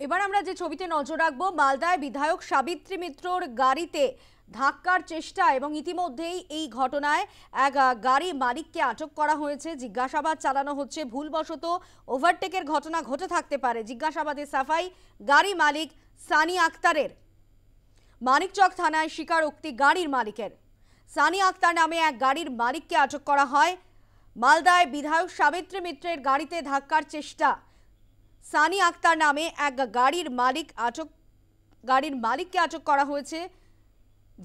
এবার আমরা যে ছবিতে নজর রাখবো, মালদায় বিধায়ক সাবিত্রী মিত্রর গাড়িতে ধাক্কার চেষ্টা এবং ইতিমধ্যেই এই ঘটনায় এক গাড়ি মালিককে আটক করা হয়েছে। জিজ্ঞাসাবাদ চালানো হচ্ছে। ভুলবশত ওভারটেকের ঘটনা ঘটে থাকতে পারে। জিজ্ঞাসাবাদে সাফাই গাড়ি মালিক সানি আক্তারের। মানিকচক থানায় স্বীকারোক্তি গাড়ির মালিকের। সানি আক্তার নামে এক গাড়ির মালিককে আটক করা হয়। মালদায় বিধায়ক সাবিত্রী মিত্রের গাড়িতে ধাক্কার চেষ্টা। সানি আক্তার নামে এক গাড়ির মালিককে আটক করা হয়েছে।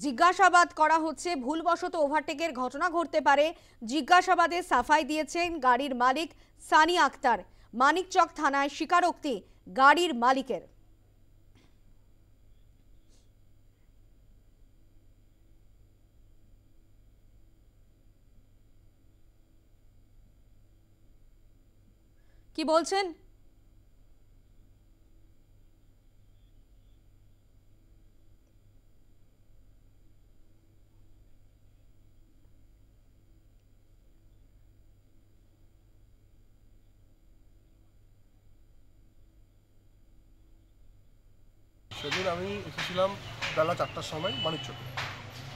জিজ্ঞাসাবাদ করা হচ্ছে। ভুলবশত ওভারটেকের ঘটনা ঘটতে পারে। জিজ্ঞাসাবাদে সাফাই দিয়েছেন গাড়ির মালিক সানি আক্তার। মানিকচক থানায় স্বীকারোক্তি গাড়ির মালিকের। কি বলছেন? সেদিন আমি এসেছিলাম বেলা 4টার সময় মানিকচকে।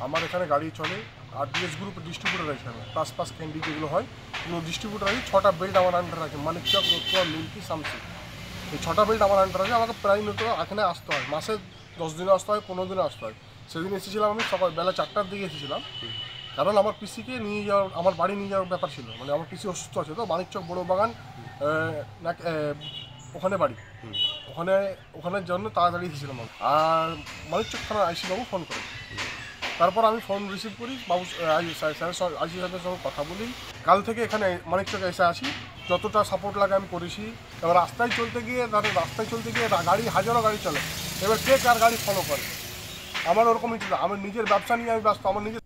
আমার এখানে গাড়ি চলে, আর ডিএস গ্রুপ ডিস্ট্রিবিউটার আছে, পাঁচ ক্যান্ডি যেগুলো হয় কোনো ডিস্ট্রিবিউটার আছে। 6টা বেল্ট আমার আন্ডার আছে, মানিকচক, রতুয়া, মিল্কি, শামসি। এই 6টা বেল্ট আমার আন্ডার আছে। আমাকে প্রায় মতো এখানে আসতে হয়, মাসে 10 দিনে আসতে হয়, 15 দিনে আসতে হয়। সেদিন এসেছিলাম আমি সকাল বেলা 4টার দিকে এসেছিলাম, কারণ আমার পিসিকে নিয়ে যাওয়ার, আমার বাড়ি নিয়ে যাওয়ার ব্যাপার ছিল। মানে আমার পিসি অসুস্থ আছে, তো মানিকচক বড় বাগান ওখানে বাড়ি, ওখানের জন্য তাড়াতাড়ি এসেছিলাম। আর মানিকচক থানার আইসি বাবু ফোন করে, তারপর আমি ফোন রিসিভ করি, বাবু আইসি সাহেবের সঙ্গে কথা বলি। কাল থেকে এখানে মানিকচকে এসে আছি, যতটা সাপোর্ট লাগে আমি করেছি। এবার রাস্তায় চলতে গিয়ে গাড়ি, হাজারো গাড়ি চলে, এবার কে কার গাড়ি ফলো করে, আমার ওরকমই ছিল। আমার নিজের ব্যবসা নিয়ে আমি ব্যস্ত, আমার নিজের